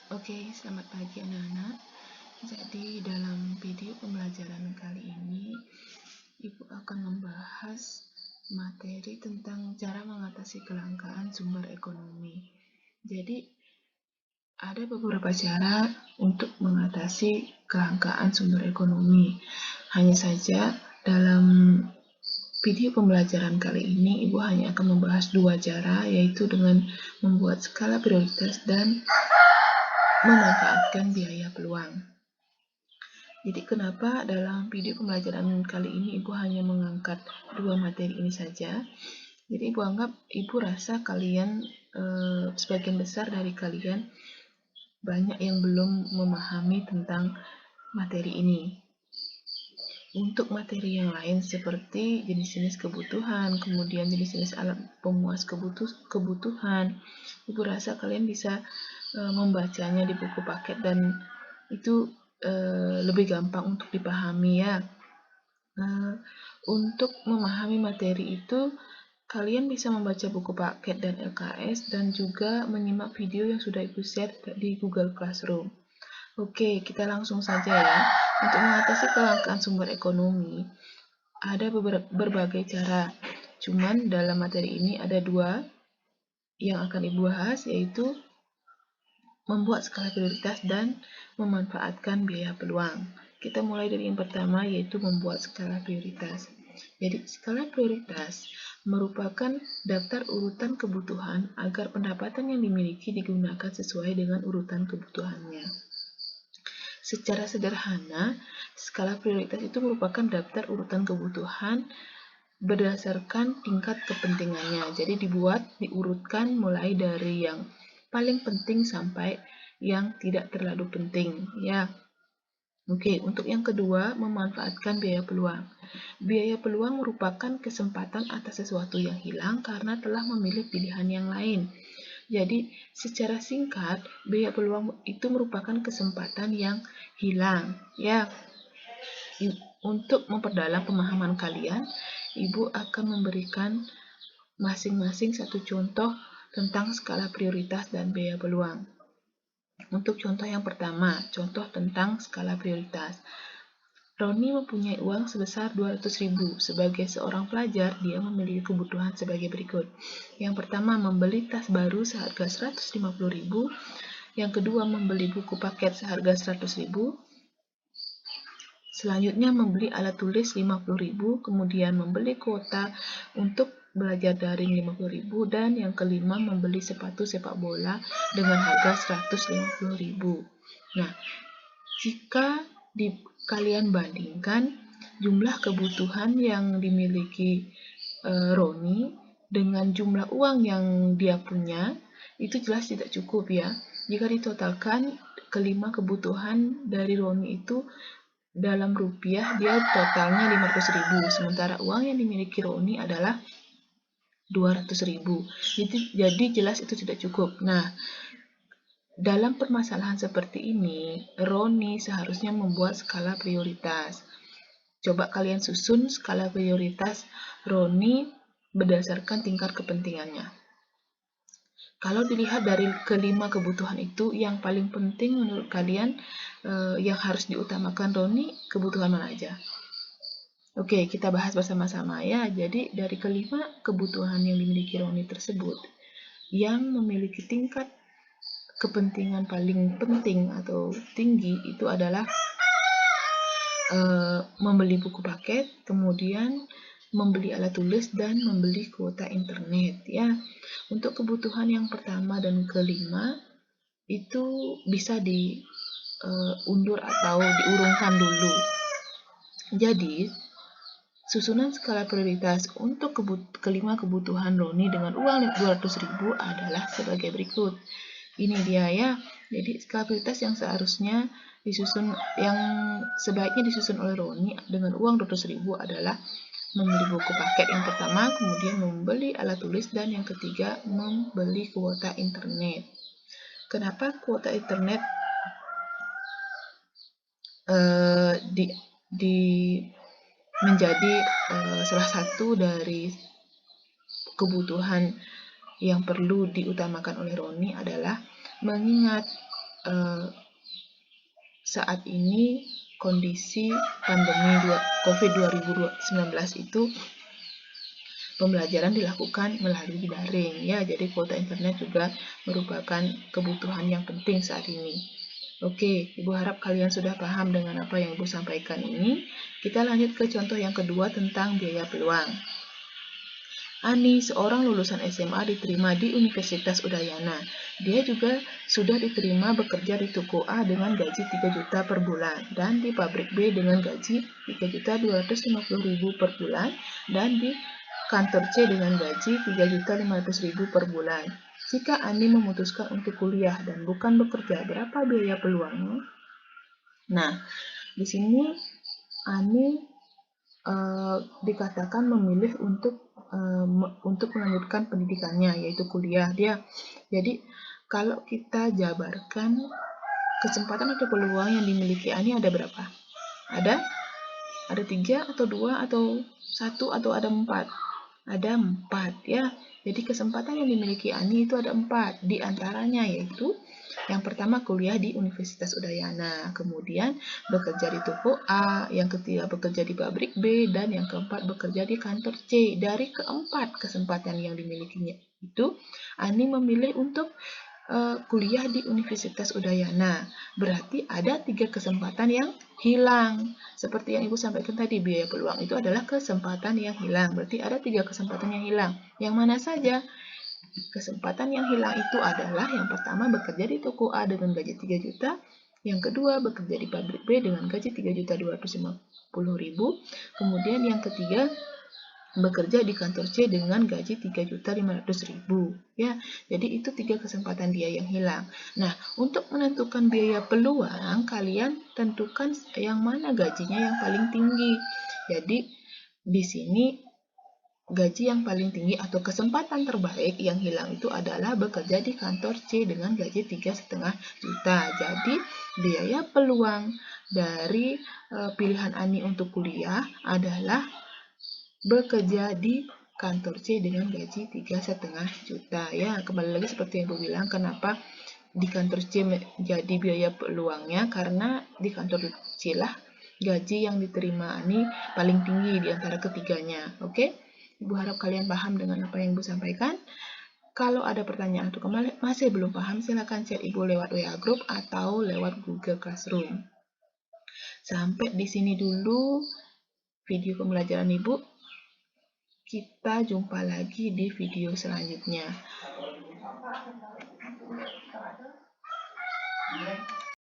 Oke, selamat pagi anak-anak. Jadi dalam video pembelajaran kali ini, Ibu akan membahas materi tentang cara mengatasi kelangkaan sumber ekonomi. Jadi ada beberapa cara untuk mengatasi kelangkaan sumber ekonomi. Hanya saja dalam video pembelajaran kali ini, Ibu hanya akan membahas dua cara, yaitu dengan membuat skala prioritas dan memanfaatkan biaya peluang. Jadi kenapa dalam video pembelajaran kali ini Ibu hanya mengangkat dua materi ini saja? Jadi Ibu rasa kalian, sebagian besar dari kalian banyak yang belum memahami tentang materi ini. Untuk materi yang lain seperti jenis-jenis kebutuhan, kemudian jenis-jenis alat pemuas kebutuhan, Ibu rasa kalian bisa membacanya di buku paket dan itu lebih gampang untuk dipahami ya. Untuk memahami materi itu, kalian bisa membaca buku paket dan LKS dan juga menyimak video yang sudah Ibu share di Google Classroom. Oke, kita langsung saja ya. Untuk mengatasi kelangkaan sumber ekonomi, ada berbagai cara. Cuman dalam materi ini ada dua yang akan Ibu bahas, yaitu membuat skala prioritas dan memanfaatkan biaya peluang. Kita mulai dari yang pertama, yaitu membuat skala prioritas. Jadi, skala prioritas merupakan daftar urutan kebutuhan agar pendapatan yang dimiliki digunakan sesuai dengan urutan kebutuhannya. Secara sederhana, skala prioritas itu merupakan daftar urutan kebutuhan berdasarkan tingkat kepentingannya. Jadi diurutkan mulai dari yang paling penting sampai yang tidak terlalu penting ya. Oke, untuk yang kedua, memanfaatkan biaya peluang. Biaya peluang merupakan kesempatan atas sesuatu yang hilang karena telah memilih pilihan yang lain. Jadi, secara singkat, biaya peluang itu merupakan kesempatan yang hilang ya. Untuk memperdalam pemahaman kalian, Ibu akan memberikan masing-masing satu contoh tentang skala prioritas dan biaya peluang. Untuk contoh yang pertama, contoh tentang skala prioritas. Roni mempunyai uang sebesar 200.000. Sebagai seorang pelajar, dia memiliki kebutuhan sebagai berikut. Yang pertama, membeli tas baru seharga 150.000. Yang kedua, membeli buku paket seharga 100.000. Selanjutnya membeli alat tulis 50.000, kemudian membeli kuota untuk belajar daring 50.000, dan yang kelima membeli sepatu sepak bola dengan harga 150.000. Nah, jika kalian bandingkan jumlah kebutuhan yang dimiliki Roni dengan jumlah uang yang dia punya, itu jelas tidak cukup ya. Jika ditotalkan, kelima kebutuhan dari Roni itu dalam rupiah dia totalnya 500.000, sementara uang yang dimiliki Roni adalah 200.000. Jadi jelas itu tidak cukup. Nah, dalam permasalahan seperti ini, Roni seharusnya membuat skala prioritas. Coba kalian susun skala prioritas Roni berdasarkan tingkat kepentingannya. Kalau dilihat dari kelima kebutuhan itu, yang paling penting menurut kalian yang harus diutamakan Roni, kebutuhan mana aja? Oke, kita bahas bersama-sama ya. Jadi dari kelima kebutuhan yang dimiliki Roni tersebut, yang memiliki tingkat kepentingan paling penting atau tinggi itu adalah membeli buku paket, kemudian membeli alat tulis, dan membeli kuota internet ya. Untuk kebutuhan yang pertama dan kelima itu bisa diundur atau diurungkan dulu. Jadi susunan skala prioritas untuk kelima kebutuhan Roni dengan uang 200.000 adalah sebagai berikut. Ini dia ya. Jadi skala prioritas yang sebaiknya disusun oleh Roni dengan uang 200.000 adalah membeli buku paket yang pertama, kemudian membeli alat tulis, dan yang ketiga membeli kuota internet. Kenapa kuota internet menjadi salah satu dari kebutuhan yang perlu diutamakan oleh Roni adalah mengingat saat ini kondisi pandemi COVID-19 itu pembelajaran dilakukan melalui daring ya, jadi kuota internet juga merupakan kebutuhan yang penting saat ini. Oke, Ibu harap kalian sudah paham dengan apa yang Ibu sampaikan ini. Kita lanjut ke contoh yang kedua tentang biaya peluang. Ani, seorang lulusan SMA, diterima di Universitas Udayana. Dia juga sudah diterima bekerja di toko A dengan gaji 3 juta per bulan, dan di pabrik B dengan gaji 3.250.000 per bulan, dan di kantor C dengan gaji 3.500.000 per bulan. Jika Ani memutuskan untuk kuliah dan bukan bekerja, berapa biaya peluangnya? Nah, di sini Ani dikatakan memilih untuk melanjutkan pendidikannya, yaitu kuliah. Jadi kalau kita jabarkan kesempatan atau peluang yang dimiliki Ani ada berapa? Ada 3 atau 2 atau 1 atau ada 4? Ada 4 ya. Jadi kesempatan yang dimiliki Ani itu ada 4. Di antaranya yaitu yang pertama kuliah di Universitas Udayana, kemudian bekerja di toko A, yang ketiga bekerja di pabrik B, dan yang keempat bekerja di kantor C. Dari keempat kesempatan yang dimilikinya itu, Ani memilih untuk kuliah di Universitas Udayana. Berarti ada 3 kesempatan yang hilang. Seperti yang Ibu sampaikan tadi, biaya peluang itu adalah kesempatan yang hilang. Berarti ada 3 kesempatan yang hilang. Yang mana saja? Kesempatan yang hilang itu adalah yang pertama bekerja di toko A dengan gaji 3 juta, yang kedua bekerja di pabrik B dengan gaji 3.250.000, kemudian yang ketiga bekerja di kantor C dengan gaji 3.500.000 ya. Jadi itu 3 kesempatan dia yang hilang. Nah, untuk menentukan biaya peluang, kalian tentukan yang mana gajinya yang paling tinggi. Jadi di sini gaji yang paling tinggi atau kesempatan terbaik yang hilang itu adalah bekerja di kantor C dengan gaji 3,5 juta. Jadi biaya peluang dari pilihan Ani untuk kuliah adalah bekerja di kantor C dengan gaji 3,5 juta ya. Kembali lagi seperti yang Ibu bilang, kenapa di kantor C jadi biaya peluangnya, karena di kantor C lah gaji yang diterima Ani paling tinggi di antara ketiganya. Oke, Ibu harap kalian paham dengan apa yang Ibu sampaikan. Kalau ada pertanyaan atau masih belum paham, silakan chat Ibu lewat WA Group atau lewat Google Classroom. Sampai di sini dulu video pembelajaran Ibu. Kita jumpa lagi di video selanjutnya.